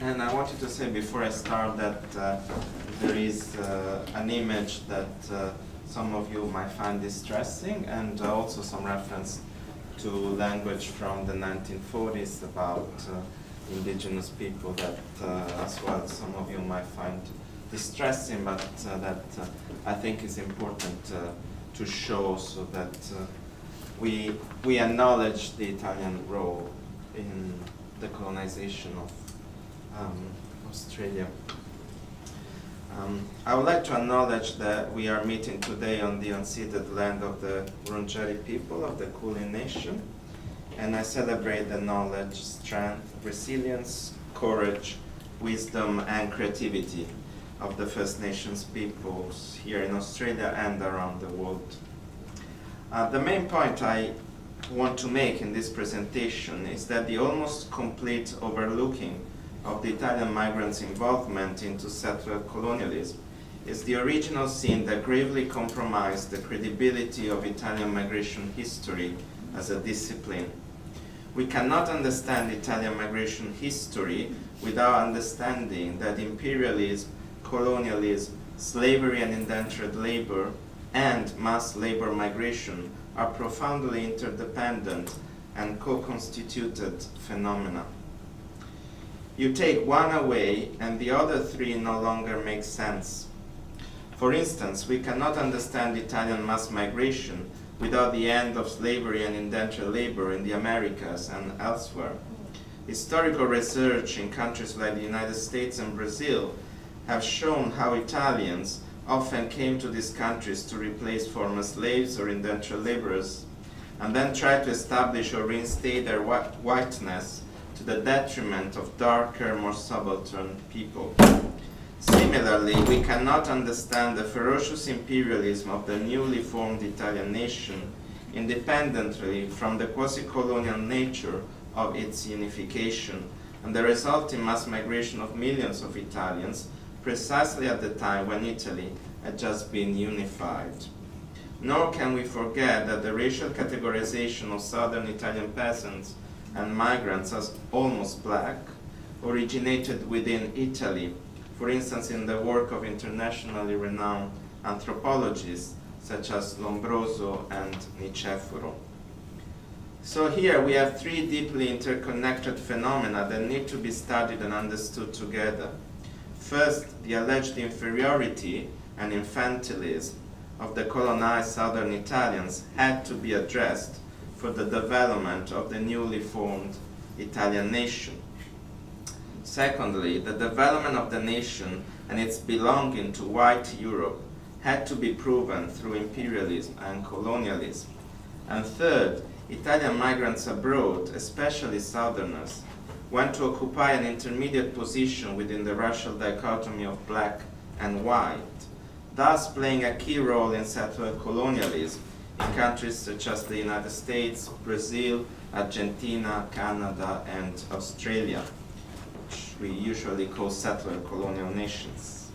And I wanted to say before I start that there is an image that some of you might find distressing, and also some reference to language from the 1940s about indigenous people that as well some of you might find distressing, but that I think is important to show, so that we acknowledge the Italian role in the colonization of Australia. I would like to acknowledge that we are meeting today on the unceded land of the Wurundjeri people of the Kulin Nation, and I celebrate the knowledge, strength, resilience, courage, wisdom, and creativity of the First Nations peoples here in Australia and around the world. The main point I want to make in this presentation is that the almost complete overlooking of the Italian migrants' involvement into settler colonialism is the original sin that gravely compromised the credibility of Italian migration history as a discipline. We cannot understand Italian migration history without understanding that imperialism, colonialism, slavery and indentured labor, and mass labor migration are profoundly interdependent and co-constituted phenomena. You take one away and the other three no longer make sense. For instance, we cannot understand Italian mass migration without the end of slavery and indentured labor in the Americas and elsewhere. Historical research in countries like the United States and Brazil have shown how Italians often came to these countries to replace former slaves or indentured laborers, and then tried to establish or reinstate their whiteness to the detriment of darker, more subaltern people. Similarly, we cannot understand the ferocious imperialism of the newly formed Italian nation independently from the quasi-colonial nature of its unification and the resulting mass migration of millions of Italians precisely at the time when Italy had just been unified. Nor can we forget that the racial categorization of southern Italian peasants and migrants as almost black originated within Italy, for instance in the work of internationally renowned anthropologists such as Lombroso and Niceforo. So here we have three deeply interconnected phenomena that need to be studied and understood together. First, the alleged inferiority and infantilism of the colonized southern Italians had to be addressed for the development of the newly formed Italian nation. Secondly, the development of the nation and its belonging to white Europe had to be proven through imperialism and colonialism. And third, Italian migrants abroad, especially southerners, went to occupy an intermediate position within the racial dichotomy of black and white, thus playing a key role in settler colonialism in countries such as the United States, Brazil, Argentina, Canada, and Australia, which we usually call settler colonial nations.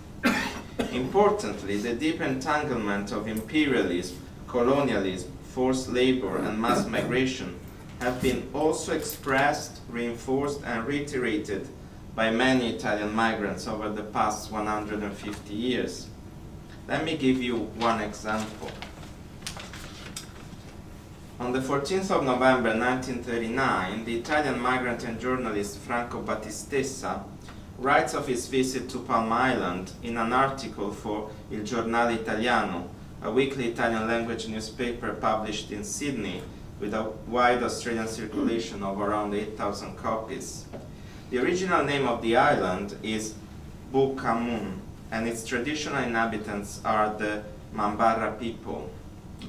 Importantly, the deep entanglement of imperialism, colonialism, forced labor, and mass migration have been also expressed, reinforced, and reiterated by many Italian migrants over the past 150 years. Let me give you one example. On the 14th of November 1939, the Italian migrant and journalist Franco Battistessa writes of his visit to Palm Island in an article for Il Giornale Italiano, a weekly Italian language newspaper published in Sydney with a wide Australian circulation of around 8,000 copies. The original name of the island is Bukamun, and its traditional inhabitants are the Mambara people.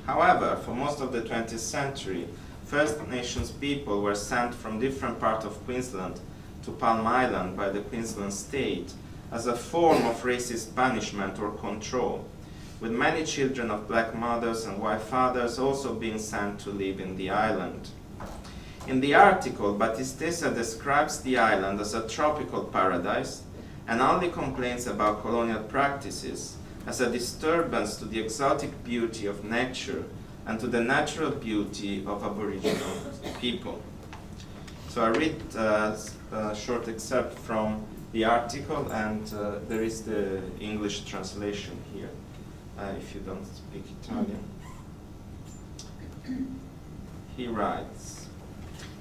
However, for most of the 20th century, First Nations people were sent from different parts of Queensland to Palm Island by the Queensland state as a form of racist punishment or control, with many children of black mothers and white fathers also being sent to live in the island. In the article, Battistessa describes the island as a tropical paradise and only complains about colonial practices as a disturbance to the exotic beauty of nature and to the natural beauty of Aboriginal people. So I read a short excerpt from the article, and there is the English translation here, if you don't speak Italian. He writes: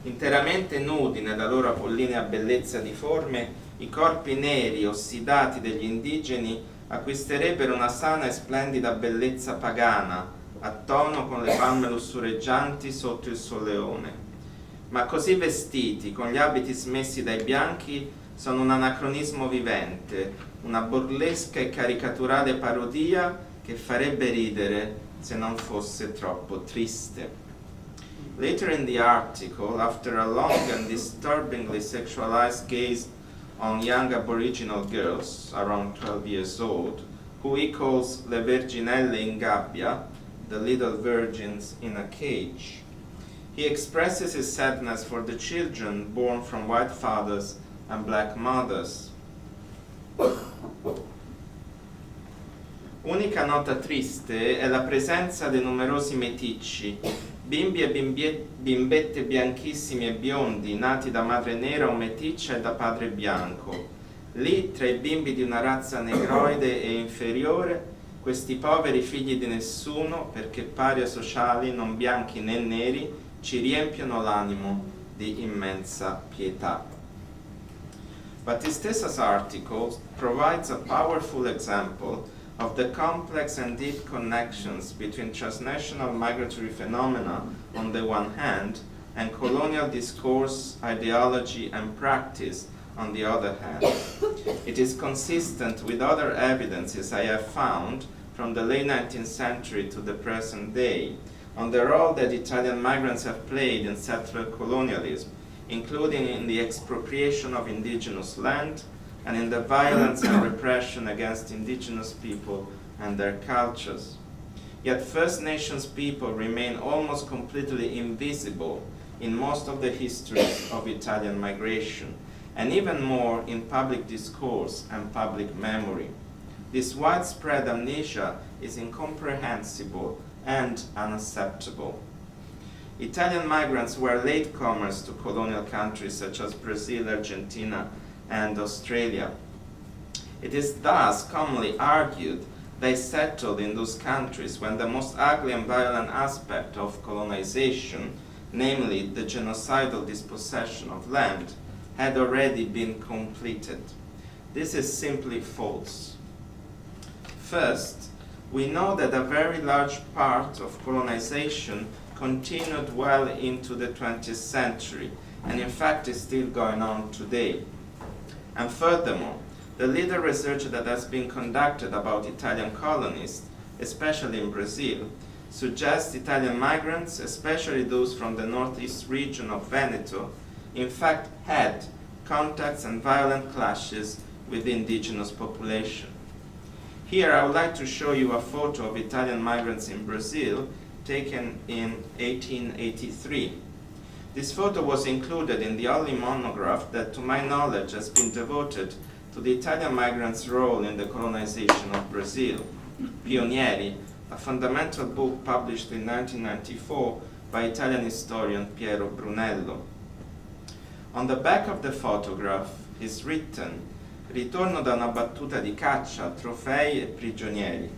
interamente nudi nella loro apollinea bellezza di forme, i corpi neri ossidati degli indigeni acquisterebbero una sana e splendida bellezza pagana, a tono con le palme lussureggianti sotto il soleone. Ma così vestiti, con gli abiti smessi dai bianchi, sono un anacronismo vivente, una burlesca e caricaturale parodia che farebbe ridere se non fosse troppo triste. Later in the article, after a long and disturbingly sexualized gaze on young Aboriginal girls, around 12 years old, who he calls le virginelle in gabbia, the little virgins in a cage, he expresses his sadness for the children born from white fathers and black mothers. Unica nota triste è la presenza dei numerosi meticci, bimbi e bimbette bianchissimi e biondi, nati da madre nera o meticcia e da padre bianco. Lì, tra i bimbi di una razza negroide e inferiore, questi poveri figli di nessuno, perché paria sociali, non bianchi né neri, ci riempiono l'animo di immensa pietà. Battista's article provides a powerful example of the complex and deep connections between transnational migratory phenomena on the one hand and colonial discourse, ideology, and practice on the other hand. It is consistent with other evidences I have found from the late 19th century to the present day on the role that Italian migrants have played in settler colonialism, including in the expropriation of indigenous land and in the violence and repression against indigenous people and their cultures. Yet First Nations people remain almost completely invisible in most of the histories of Italian migration, and even more in public discourse and public memory. This widespread amnesia is incomprehensible and unacceptable. Italian migrants were latecomers to colonial countries such as Brazil, Argentina, and Australia. It is thus commonly argued they settled in those countries when the most ugly and violent aspect of colonization, namely the genocidal dispossession of land, had already been completed. This is simply false. First, we know that a very large part of colonization continued well into the 20th century, and in fact is still going on today. And furthermore, the little research that has been conducted about Italian colonists, especially in Brazil, suggests Italian migrants, especially those from the northeast region of Veneto, in fact had contacts and violent clashes with the indigenous population. Here I would like to show you a photo of Italian migrants in Brazil taken in 1883. This photo was included in the only monograph that, to my knowledge, has been devoted to the Italian migrants' role in the colonization of Brazil, Pionieri, a fundamental book published in 1994 by Italian historian Piero Brunello. On the back of the photograph is written, "Ritorno da una battuta di caccia, trofei e prigionieri,"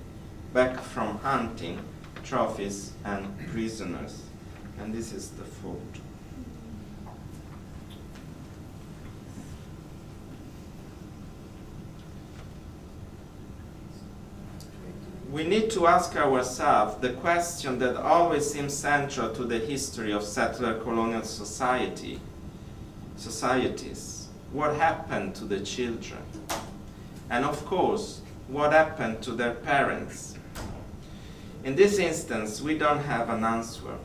back from hunting, trophies and prisoners. And this is the photo. We need to ask ourselves the question that always seems central to the history of settler colonial societies. What happened to the children? And of course, what happened to their parents? In this instance, we don't have an answer.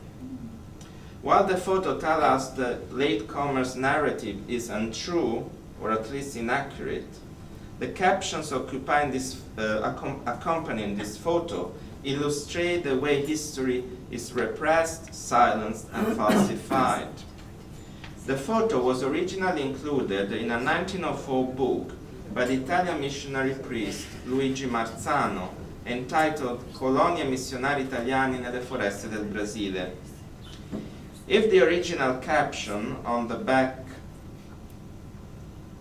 While the photo tells us the latecomer's narrative is untrue, or at least inaccurate, the captions occupying this, accompanying this photo illustrate the way history is repressed, silenced, and falsified. The photo was originally included in a 1904 book by the Italian missionary priest Luigi Marzano, entitled Colonie missionari italiani nelle foreste del Brasile. If the original caption on the back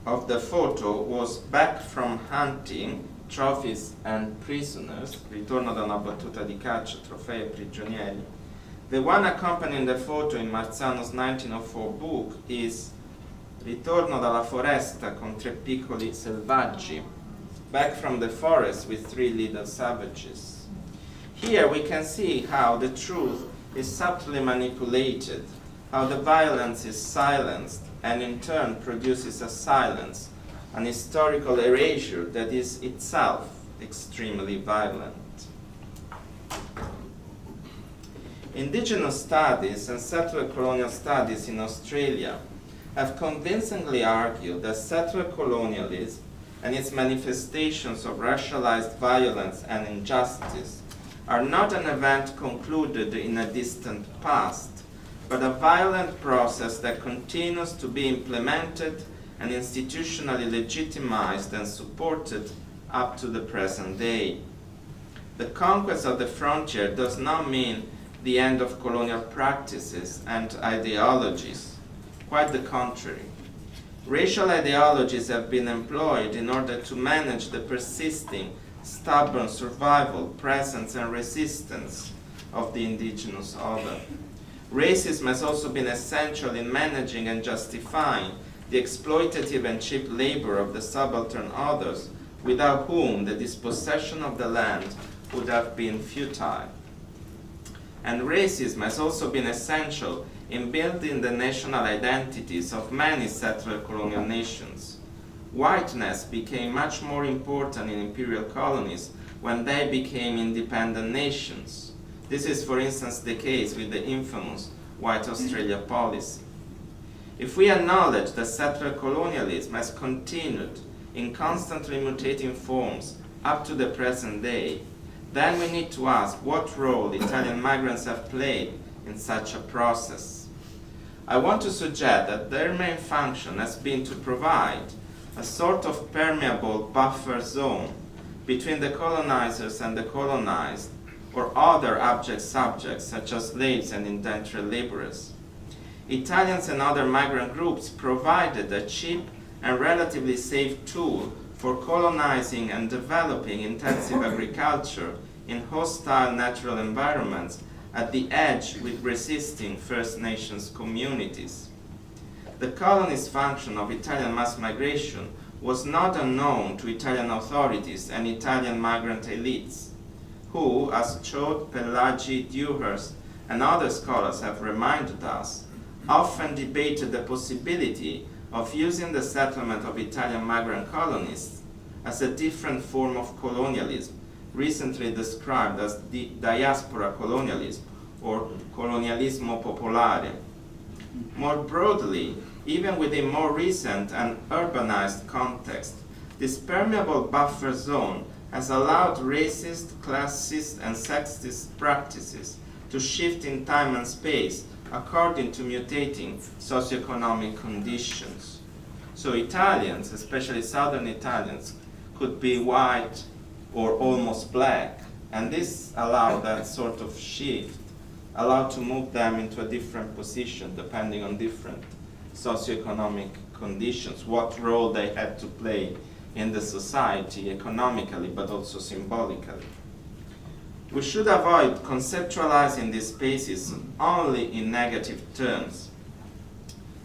of the photo was back from hunting trophies and prisoners, ritorno da una battuta di caccia, trofei e prigionieri. The one accompanying the photo in Marzano's 1904 book is Ritorno dalla foresta con tre piccoli selvaggi, back from the forest with three little savages. Here we can see how the truth is subtly manipulated, how the violence is silenced and in turn produces a silence, an historical erasure that is itself extremely violent. Indigenous studies and settler colonial studies in Australia have convincingly argued that settler colonialism and its manifestations of racialized violence and injustice are not an event concluded in a distant past, but a violent process that continues to be implemented and institutionally legitimized and supported up to the present day. The conquest of the frontier does not mean the end of colonial practices and ideologies. Quite the contrary. Racial ideologies have been employed in order to manage the persisting, stubborn survival, presence, and resistance of the indigenous other. Racism has also been essential in managing and justifying the exploitative and cheap labor of the subaltern others, without whom the dispossession of the land would have been futile. And racism has also been essential in building the national identities of many settler colonial nations. Whiteness became much more important in imperial colonies when they became independent nations. This is, for instance, the case with the infamous White Australia policy. If we acknowledge that settler colonialism has continued in constantly mutating forms up to the present day, then we need to ask what role Italian migrants have played in such a process. I want to suggest that their main function has been to provide a sort of permeable buffer zone between the colonizers and the colonized, or other abject subjects such as slaves and indentured laborers. Italians and other migrant groups provided a cheap and relatively safe tool for colonizing and developing intensive agriculture in hostile natural environments at the edge with resisting First Nations communities. The colony's function of Italian mass migration was not unknown to Italian authorities and Italian migrant elites, who, as Chode, Pelagi, Dewhurst, and other scholars have reminded us, often debated the possibility of using the settlement of Italian migrant colonists as a different form of colonialism, recently described as the diaspora colonialism or colonialismo popolare. More broadly, even within more recent and urbanized context, this permeable buffer zone has allowed racist, classist, and sexist practices to shift in time and space according to mutating socioeconomic conditions. So Italians, especially Southern Italians, could be white or almost black, and this allowed that sort of shift, allowed to move them into a different position depending on different socioeconomic conditions, what role they had to play in the society economically but also symbolically. We should avoid conceptualizing these spaces only in negative terms.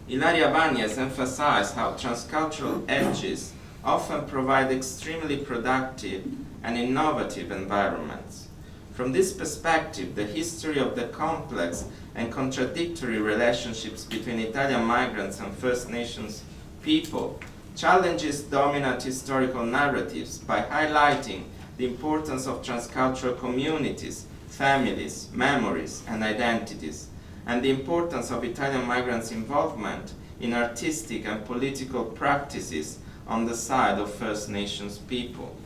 Ilaria Vani has emphasized how transcultural edges often provide extremely productive and innovative environments. From this perspective, the history of the complex and contradictory relationships between Italian migrants and First Nations people challenges dominant historical narratives by highlighting the importance of transcultural communities, families, memories, and identities, and the importance of Italian migrants' involvement in artistic and political practices on the side of First Nations people.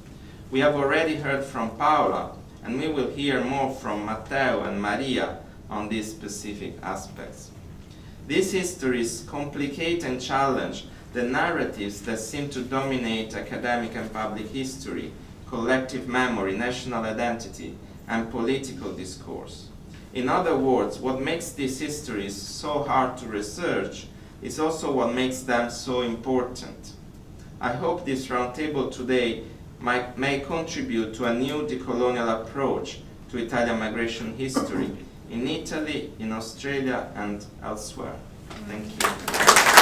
We have already heard from Paola, and we will hear more from Matteo and Maria on these specific aspects. These histories complicate and challenge the narratives that seem to dominate academic and public history, collective memory, national identity, and political discourse. In other words, what makes these histories so hard to research is also what makes them so important. I hope this roundtable today may contribute to a new decolonial approach to Italian migration history in Italy, in Australia, and elsewhere. Thank you.